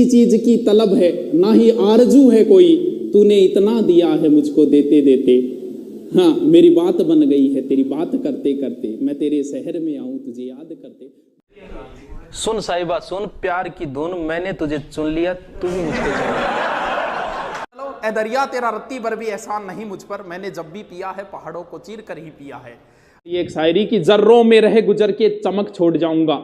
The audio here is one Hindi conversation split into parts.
चीज की तलब है ना ही आरजू है कोई, तूने इतना दिया है मुझको देते देते। हाँ, मेरी बात बन गई है तेरी बात करते करते, मैं तेरे शहर में आऊं तुझे याद करते। सुन साहिबा सुन, प्यार की धुन, मैंने तुझे चुन लिया, तू भी मुझको चुन लिया। ए दरिया तेरा रत्ती भर भी एहसान नहीं मुझ पर, मैंने जब भी पिया है पहाड़ों को चीर कर ही पिया है। ये एक शायरी की, जर्रों में रह गुजर के चमक छोड़ जाऊंगा,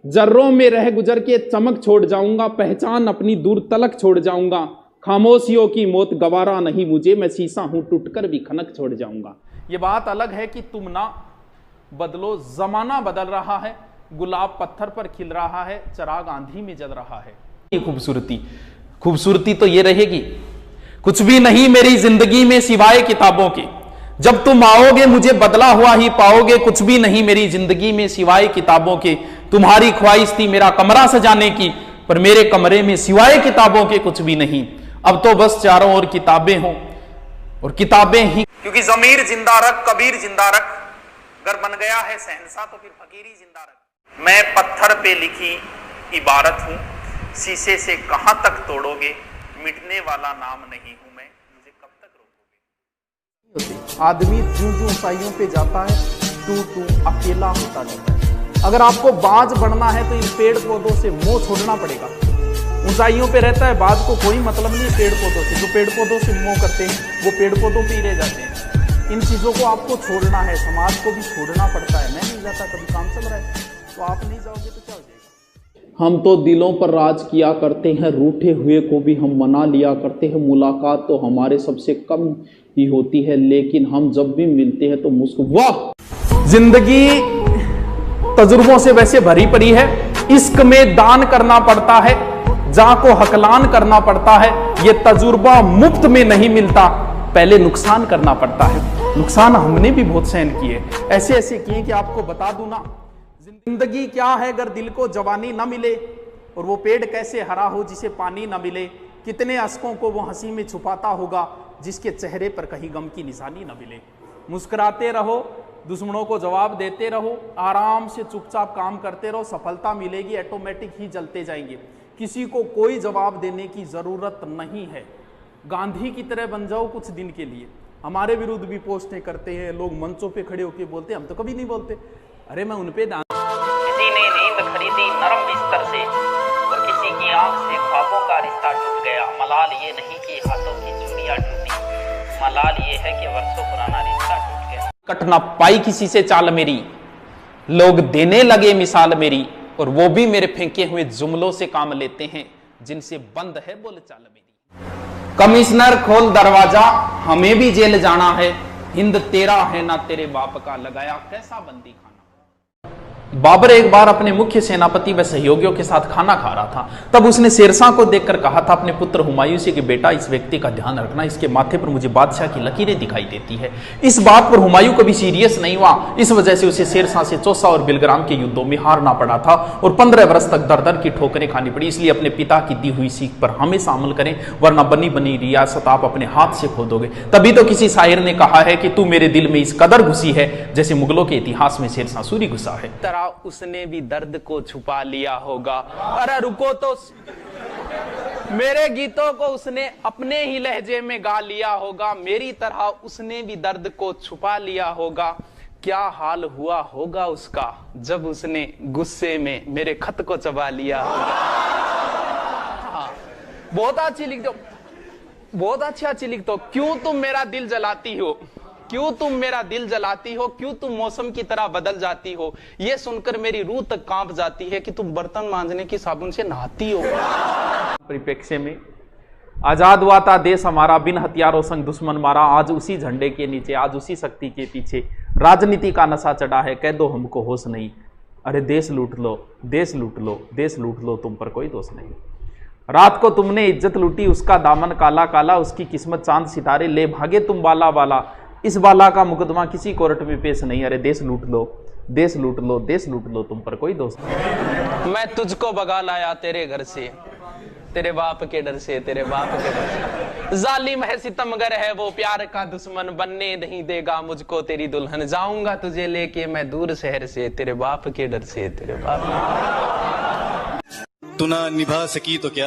जर्रों में रह गुजर के चमक छोड़ जाऊंगा, पहचान अपनी दूर तलक छोड़ जाऊंगा, खामोशियों की मौत गवारा नहीं मुझे, मैं शीशा हूं टूटकर भी खनक छोड़ जाऊंगा। ये बात अलग है कि तुम ना बदलो, जमाना बदल रहा है, गुलाब पत्थर पर खिल रहा है, चिराग आंधी में जल रहा है। ये खूबसूरती तो ये रहेगी, कुछ भी नहीं मेरी जिंदगी में सिवाय किताबों के, जब तुम आओगे मुझे बदला हुआ ही पाओगे, कुछ भी नहीं मेरी जिंदगी में सिवाय किताबों के। तुम्हारी ख्वाहिश थी मेरा कमरा सजाने की, पर मेरे कमरे में सिवाय किताबों के कुछ भी नहीं। अब तो बस चारों ओर किताबें हों और किताबें ही, क्योंकि जमीर जिंदा रख कबीर जिंदा रख, अगर बन गया है शहंशाह तो फिर फकीरी जिंदा रख। मैं पत्थर पे लिखी इबारत हूं, शीशे से कहां तक तोड़ोगे, मिटने वाला नाम नहीं हूं मैं, मुझे कब तक रोकोगे। आदमी जूं जूं ऊंचाइयों पे जाता है तू अकेला होता जाता है। अगर आपको बाज बढ़ना है तो इन पेड़ पौधों से मोह छोड़ना पड़ेगा। ऊंचाइयों पे रहता है, बाज को कोई मतलब नहीं पेड़ पौधों से, जो पेड़ पौधों से मोह करते हैं वो पेड़ पौधों पे ही रह जाते हैं। इन चीजों को आपको छोड़ना है, समाज को भी छोड़ना पड़ता है। मैं नहीं जाता, कभी काम चल रहा है तो आप नहीं जाओगे तो क्या हो जाएगा। हम तो दिलों पर राज किया करते हैं, रूठे हुए को भी हम मना लिया करते हैं, मुलाकात तो हमारे सबसे कम ही होती है, लेकिन हम जब भी मिलते हैं तो वाह। जिंदगी तजुर्बों से वैसे भरी पड़ी है, इश्क में दान करना पड़ता है, जा को हकलान करना पड़ता है, ये तजुर्बा मुफ्त में नहीं मिलता, पहले नुकसान करना पड़ता है। नुकसान हमने भी बहुत सहन किए, ऐसे ऐसे किए कि आपको बता दूं ना। जिंदगी क्या है अगर दिल को जवानी ना मिले, और वो पेड़ कैसे हरा हो जिसे पानी ना मिले, कितने अश्कों को वो हंसी में छुपाता होगा जिसके चेहरे पर कहीं गम की निशानी ना मिले। मुस्कुराते रहो, दुश्मनों को जवाब देते रहो, आराम से चुपचाप काम करते रहो, सफलता मिलेगी, ऑटोमेटिक ही जलते जाएंगे। किसी को कोई जवाब देने की जरूरत नहीं है। गांधी की तरह बन जाओ कुछ दिन के लिए। हमारे विरुद्ध भी पोस्टें करते हैं लोग, मंचों पे खड़े होकर बोलते हैं, हम तो कभी नहीं बोलते। अरे मैं उनपे किसी ने नींद खरीदी नरम बिस्तर से, और किसी की आंख से ख्वाबों का रिश्ता टूट गया। मलाल ये नहीं कि हाथों की चूड़ियां टूटी, मलाल ये है कि वर्षों पुराना रिश्ता टूट गया। कट ना पाई किसी से चाल मेरी, लोग देने लगे मिसाल मेरी, और वो भी मेरे फेंके हुए जुमलों से काम लेते हैं जिनसे बंद है बोल चाल मेरी। कमिश्नर खोल दरवाजा, हमें भी जेल जाना है, हिंद तेरा है ना तेरे बाप का, लगाया कैसा बंदी खाना। बाबर एक बार अपने मुख्य सेनापति व सहयोगियों के साथ खाना खा रहा था, तब उसने शेरशाह को देखकर कहा था अपने पुत्र हुमायूं से कि बेटा इस व्यक्ति का ध्यान रखना, इसके माथे पर मुझे बादशाह की लकीरें दिखाई देती है। इस बात पर हुमायूं कभी सीरियस नहीं हुआ, इस वजह से उसे शेरशाह से चौसा और बिलग्राम के युद्धों में हारना पड़ा था और 15 वर्ष तक दर दर की ठोकरें खानी पड़ी। इसलिए अपने पिता की दी हुई सीख पर हमेशा अमल करें, वरना बनी बनी रियासत आप अपने हाथ से खो दोगे। तभी तो किसी शायर ने कहा है कि तू मेरे दिल में इस कदर घुसी है जैसे मुगलों के इतिहास में शेरशाह सूरी घुसा है। उसने भी दर्द को छुपा लिया होगा। अरे रुको तो, मेरे गीतों को उसने अपने ही लहजे में गा लिया होगा, मेरी तरह उसने भी दर्द को छुपा लिया होगा। क्या हाल हुआ होगा उसका जब उसने गुस्से में मेरे खत को चबा लिया होगा। हाँ, बहुत अच्छी लिख दो, बहुत अच्छी लिख दो। क्यों तुम मेरा दिल जलाती हो, क्यों तुम मेरा दिल जलाती हो, क्यों तुम मौसम की तरह बदल जाती हो, ये सुनकर मेरी रूह तक कांप जाती है कि तुम बर्तन मांजने की साबुन से नहाती हो। परिप्रेक्ष्य में आजाद हुआ था देश हमारा, बिन हथियारों संग दुश्मन मारा, आज उसी झंडे के नीचे, आज उसी शक्ति के पीछे, राजनीति का नशा चढ़ा है, कह दो हमको होश नहीं। अरे देश लूट लो, देश लूट लो, देश लूट लो, तुम पर कोई दोष नहीं। रात को तुमने इज्जत लूटी, उसका दामन काला काला, उसकी किस्मत चांद सितारे, ले भागे तुम बाला बाला, इस बाला का मुकदमा किसी कोर्ट में पेश नहीं। अरे देश लूट लो, देश लूट लो, देश लूट लो, तुम पर कोई दोष नहीं। मैं तुझको भगा लाया तेरे घर से, तेरे बाप के डर से, तेरे बाप के डर से। जालिम है सितमगर है वो, प्यार का दुश्मन, बनने नहीं देगा मुझको तेरी दुल्हन, जाऊंगा तुझे लेके मैं दूर शहर से, तेरे बाप के डर से, तेरे बाप। तू ना निभा सकी तो क्या